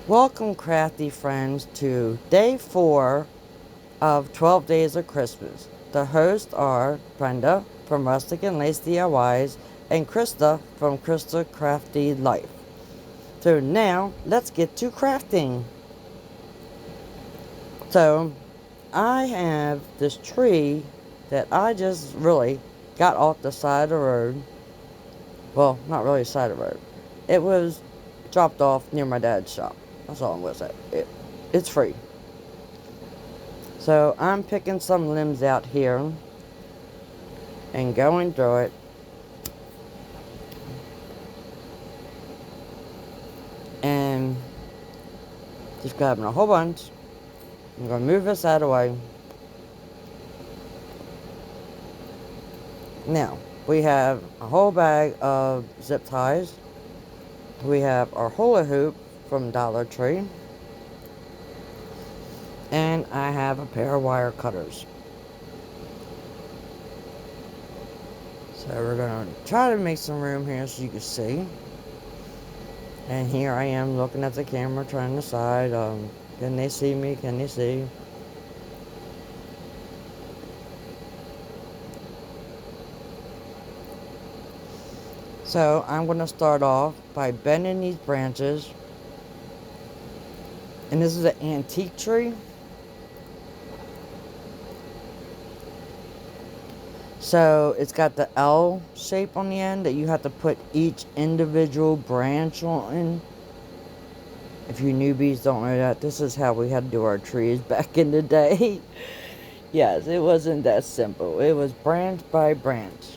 Welcome, crafty friends, to day 4 of 12 Days of Christmas. The hosts are Brenda from Rustic and Lace DIYs and Krista from Krista Crafty Life. So now, let's get to crafting. So, I have this tree that I just really got off the side of the road. Well, not really the side of the road. It was dropped off near my dad's shop. That's all I'm going to say. It's free. So I'm picking some limbs out here and going through it. And just grabbing a whole bunch. I'm going to move this out of the way. Now, we have a whole bag of zip ties. We have our hula hoop from Dollar Tree. And I have a pair of wire cutters. So we're going to try to make some room here so you can see. And here I am looking at the camera trying to decide, can they see me? Can they see? So I'm going to start off by bending these branches. And this is an antique tree. So it's got the L shape on the end that you have to put each individual branch on. If you newbies don't know that, this is how we had to do our trees back in the day. Yes, it wasn't that simple. It was branch by branch.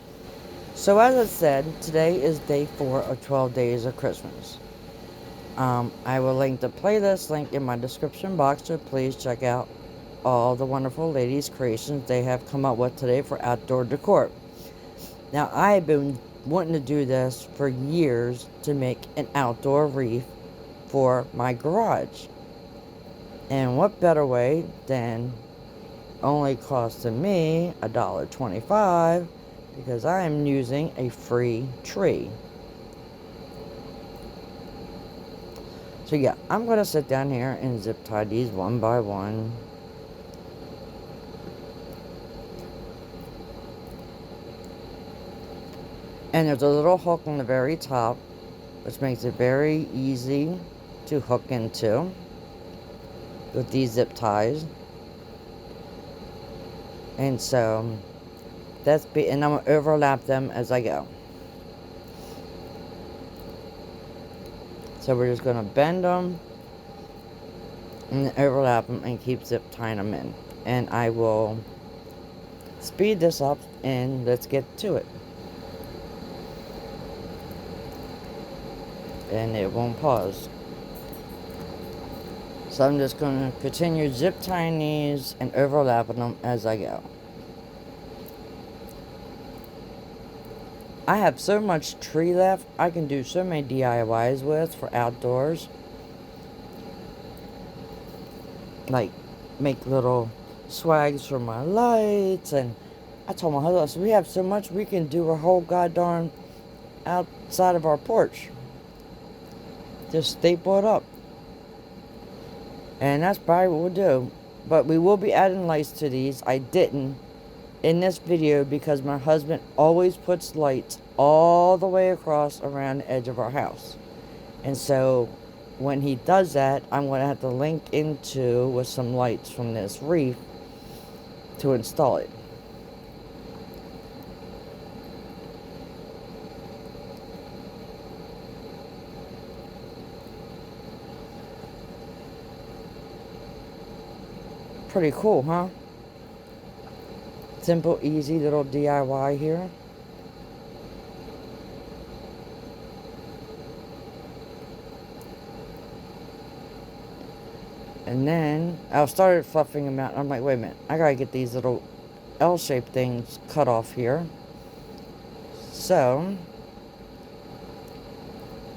So as I said, today is day 4 of 12 Days of Christmas. I will link the playlist link in my description box, so please check out all the wonderful ladies' creations they have come up with today for outdoor decor. Now, I have been wanting to do this for years to make an outdoor wreath for my garage. And what better way than only costing me $1.25 because I am using a free tree. So yeah, I'm going to sit down here and zip tie these one by one. And there's a little hook on the very top, which makes it very easy to hook into with these zip ties. And so, and I'm going to overlap them as I go. So we're just going to bend them and overlap them and keep zip tying them in. And I will speed this up and let's get to it. And it won't pause. So I'm just going to continue zip tying these and overlapping them as I go. I have so much tree left, I can do so many DIYs with for outdoors. Like, make little swags for my lights, and I told my husband, I said, we have so much we can do a whole goddamn outside of our porch. Just staple it up. And that's probably what we'll do. But we will be adding lights to these. I didn't in this video because my husband always puts lights all the way across around the edge of our house. And so when he does that, I'm going to have to link into with some lights from this wreath to install it. Pretty cool, huh? Simple, easy little DIY here. And then I started fluffing them out. And I'm like, wait a minute, I gotta get these little L-shaped things cut off here. So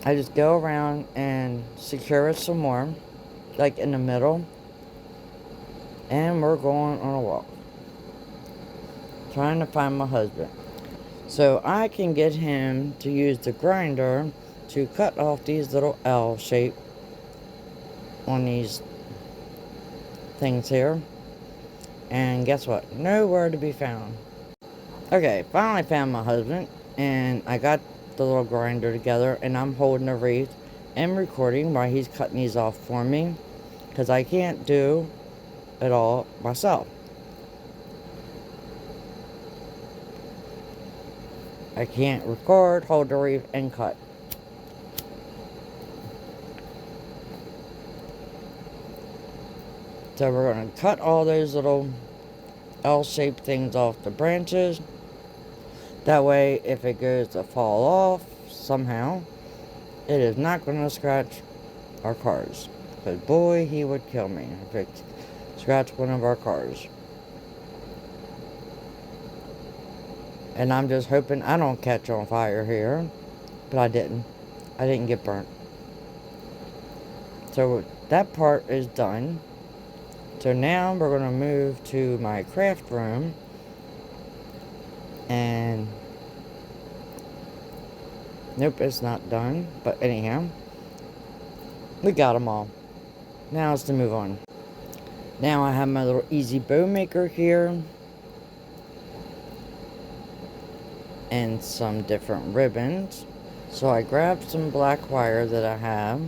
I just go around and secure it some more, like in the middle. And we're going on a walk. Trying to find my husband. So I can get him to use the grinder to cut off these little L shape on these things here. And guess what? Nowhere to be found. Okay, finally found my husband. And I got the little grinder together. And I'm holding a wreath and recording while he's cutting these off for me. Because I can't do it all myself. I can't record, hold the wreath, and cut. So we're going to cut all those little L-shaped things off the branches. That way, if it goes to fall off somehow, it is not going to scratch our cars. Because boy, he would kill me if it scratched one of our cars. And I'm just hoping I don't catch on fire here. But I didn't. I didn't get burnt. So that part is done. So now we're going to move to my craft room. And nope, it's not done. But anyhow, we got them all. Now it's to move on. Now I have my little easy bow maker here. And some different ribbons. So I grabbed some black wire that I have.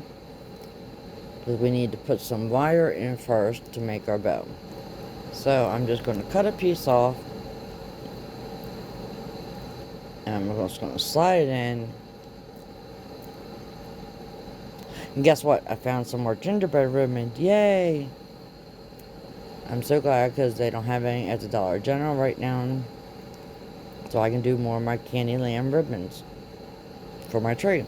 Because we need to put some wire in first to make our bow. So I'm just going to cut a piece off. And I'm just going to slide it in. And guess what? I found some more gingerbread ribbon. Yay! I'm so glad because they don't have any at the Dollar General right now. So I can do more of my Candyland ribbons for my tree.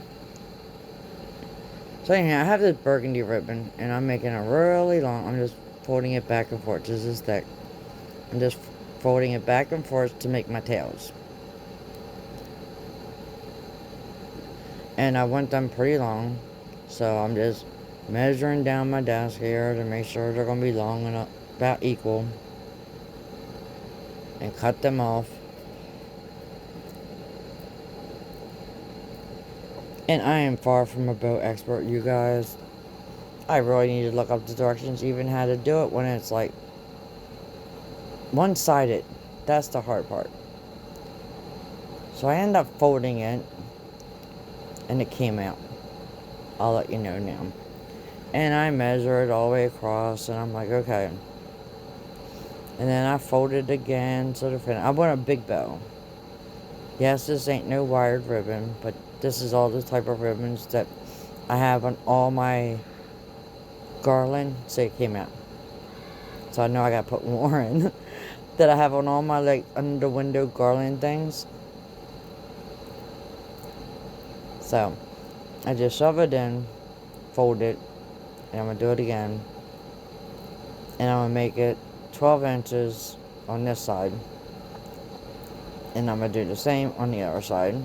So anyhow, I have this burgundy ribbon and I'm making it really long. I'm just folding it back and forth just this thick. I'm just folding it back and forth to make my tails. And I want them pretty long. So I'm just measuring down my desk here to make sure they're going to be long enough, about equal. And cut them off. And I am far from a bow expert, you guys. I really need to look up the directions, even how to do it when it's like one-sided. That's the hard part. So I end up folding it, and it came out. I'll let you know now. And I measure it all the way across, and I'm like, okay. And then I fold it again so to finish. I want a big bow. Yes, this ain't no wired ribbon, but this is all the type of ribbons that I have on all my garland. See, it came out. So I know I gotta put more in. That I have on all my, like, under window garland things. So, I just shove it in, fold it, and I'm gonna do it again. And I'm gonna make it 12 inches on this side. And I'm gonna do the same on the other side.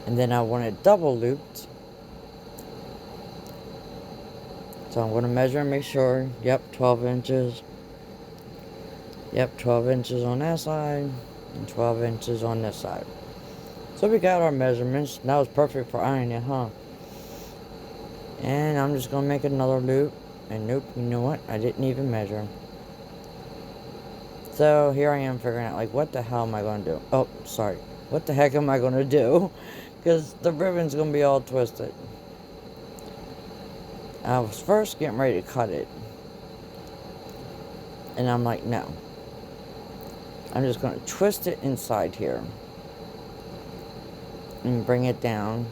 And then I want it double looped. So I'm going to measure and make sure. Yep, 12 inches. Yep, 12 inches on that side. And 12 inches on this side. So we got our measurements. That was perfect for ironing, huh? And I'm just going to make another loop. And nope, you know what? I didn't even measure. So here I am figuring out, like, what the hell am I going to do? Oh, sorry. What the heck am I going to do? Because the ribbon's going to be all twisted. I was first getting ready to cut it. And I'm like, no. I'm just going to twist it inside here. And bring it down.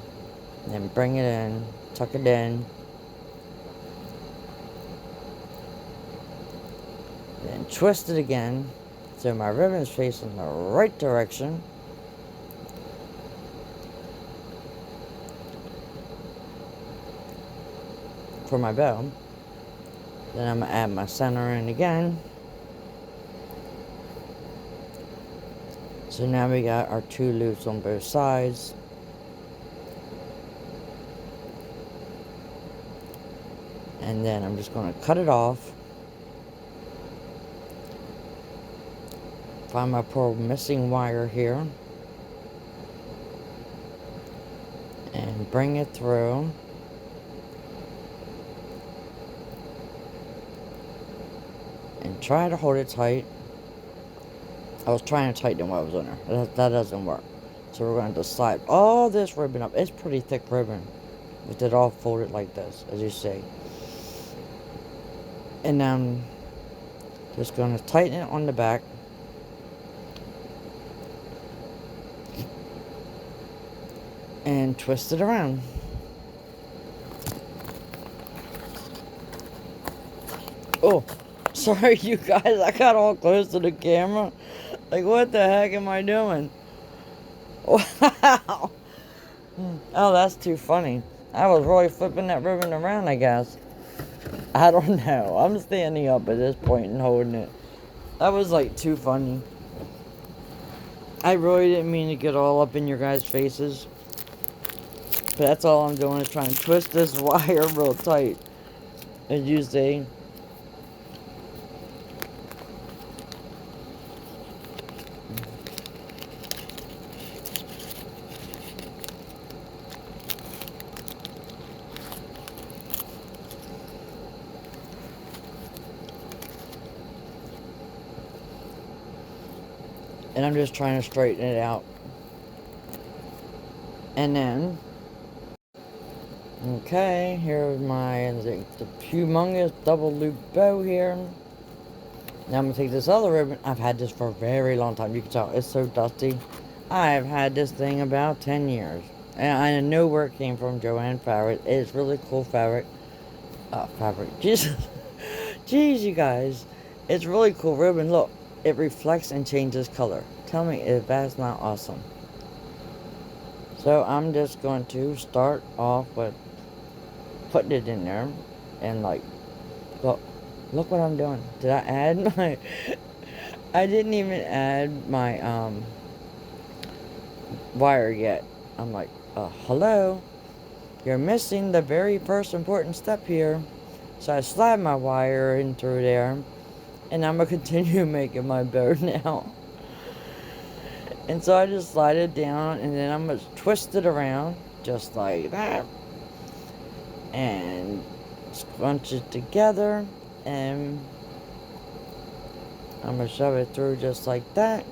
And then bring it in. Tuck it in. Then twist it again. So my ribbon is facing the right direction. For my bow. Then I'm going to add my center in again. So now we got our 2 loops on both sides. And then I'm just going to cut it off. Find my poor missing wire here. And bring it through. And try to hold it tight. I was trying to tighten it while I was on there. That doesn't work. So we're going to slide all this ribbon up. It's pretty thick ribbon. With it all folded like this, as you see. And I'm just going to tighten it on the back. And twist it around. Oh, sorry you guys, I got all close to the camera. Like, what the heck am I doing? Wow. Oh, that's too funny. I was really flipping that ribbon around, I guess. I don't know. I'm standing up at this point and holding it. That was like too funny. I really didn't mean to get all up in your guys' faces. But that's all I'm doing is trying to twist this wire real tight. As you see. And I'm just trying to straighten it out. And then, okay, here's my the humongous double loop bow here. Now I'm going to take this other ribbon. I've had this for a very long time. You can tell it's so dusty. I've had this thing about 10 years. And I know where it came from, Joanne Fabric. It's really cool fabric. Fabric. Jesus. Jeez, you guys. It's really cool ribbon. Look, it reflects and changes color. Tell me if that's not awesome. So I'm just going to start off with putting it in there. And like, look what I'm doing. Did I add my... I didn't even add my wire yet. I'm like, hello? You're missing the very first important step here. So I slide my wire in through there. And I'm going to continue making my bow now. And so I just slide it down. And then I'm going to twist it around. Just like that. And scrunch it together. And I'm going to shove it through just like that.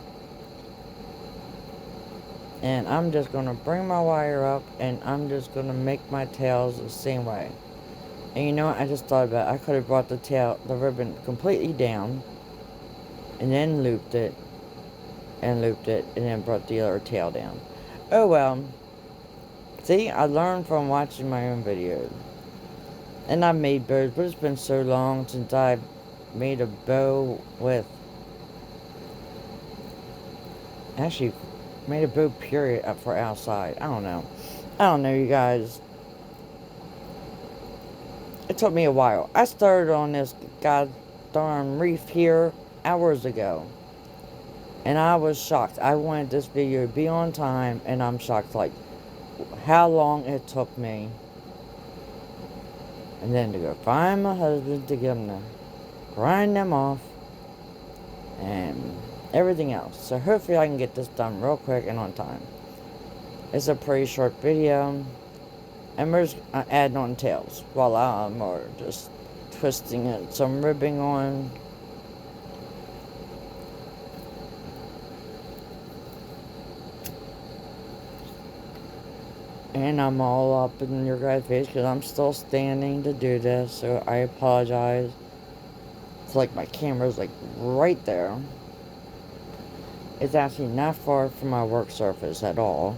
And I'm just going to bring my wire up. And I'm just going to make my tails the same way. And you know what? I just thought about it. I could have brought the ribbon completely down. And then looped it. And looped it. And then brought the other tail down. Oh well. See, I learned from watching my own videos. And I've made bows. But it's been so long since I've made a bow with... Actually, made a bow period up for outside. I don't know. I don't know, you guys. It took me a while. I started on this goddamn reef here hours ago. And I was shocked. I wanted this video to be on time. And I'm shocked, like, how long it took me. And then to go find my husband to get him to grind them off. And everything else. So hopefully I can get this done real quick and on time. It's a pretty short video. And we're just adding on tails while I'm just twisting it, some ribbing on. And I'm all up in your guys' face because I'm still standing to do this, so I apologize. It's like my camera's like right there. It's actually not far from my work surface at all.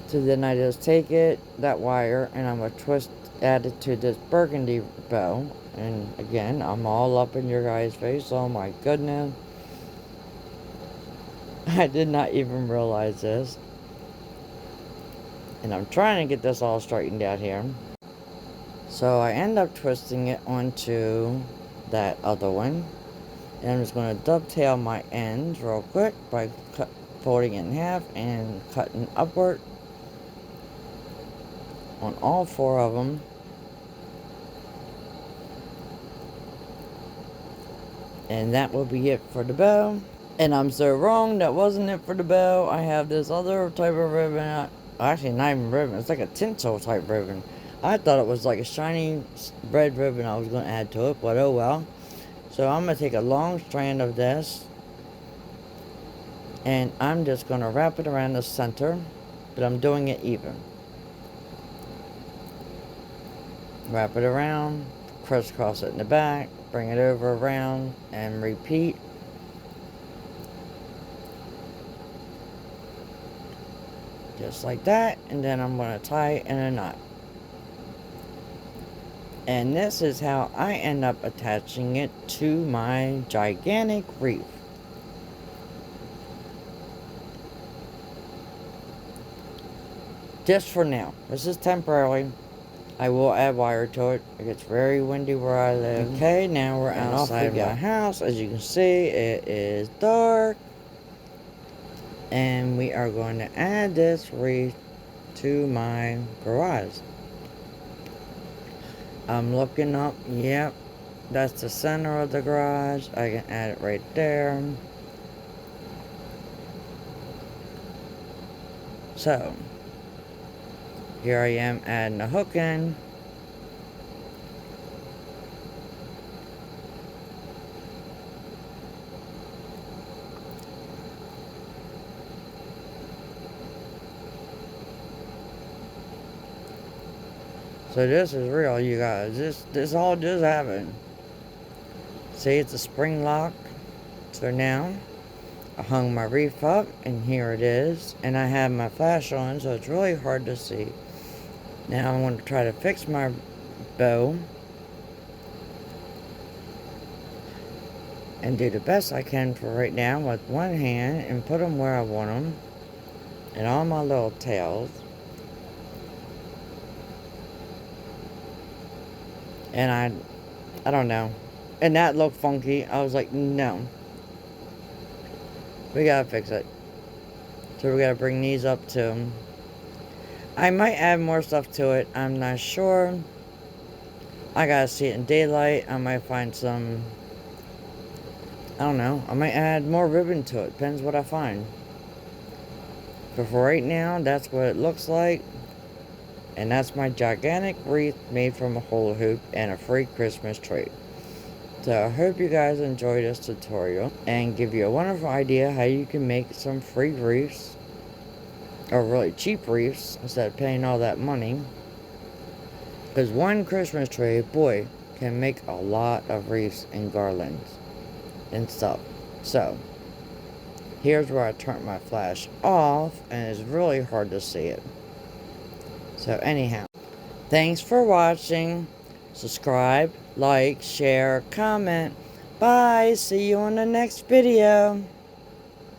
So then I just take that wire, and I'm going to add it to this burgundy bow. And again, I'm all up in your guys' face. Oh my goodness. I did not even realize this. And I'm trying to get this all straightened out here. So I end up twisting it onto that other one. And I'm just going to dovetail my ends real quick by folding it in half and cutting upward. on all 4 of them. And that will be it for the bow. And I'm so wrong, that wasn't it for the bow. I have this other type of ribbon. Actually, not even ribbon, it's like a tinsel type ribbon. I thought it was like a shiny red ribbon I was going to add to it, but oh well. So I'm going to take a long strand of this, and I'm just going to wrap it around the center, but I'm doing it even. Wrap it around, crisscross it in the back, bring it over around, and repeat. Just like that, and then I'm going to tie it in a knot. And this is how I end up attaching it to my gigantic wreath. Just for now. This is temporarily. I will add wire to it. It gets very windy where I live. Okay, now we're outside of my house. As you can see, it is dark. And we are going to add this wreath to my garage. I'm looking up. Yep, that's the center of the garage. I can add it right there. So, here I am adding a hook in. So this is real, you guys. This all just happened. See, it's a spring lock. So now, I hung my wreath up, and here it is. And I have my flash on, so it's really hard to see. Now I'm going to try to fix my bow. And do the best I can for right now with one hand, and put them where I want them. And all my little tails. And I don't know. And that looked funky. I was like, no. We gotta fix it. So we gotta bring these up too. I might add more stuff to it. I'm not sure. I gotta see it in daylight. I might find some... I don't know. I might add more ribbon to it. Depends what I find. But for right now, that's what it looks like. And that's my gigantic wreath made from a hula hoop and a free Christmas tree. So I hope you guys enjoyed this tutorial and give you a wonderful idea how you can make some free wreaths, or really cheap wreaths, instead of paying all that money. Because one Christmas tree, boy, can make a lot of wreaths and garlands and stuff. So here's where I turned my flash off, and it's really hard to see it. So anyhow, thanks for watching. Subscribe, like, share, comment. Bye. See you on the next video.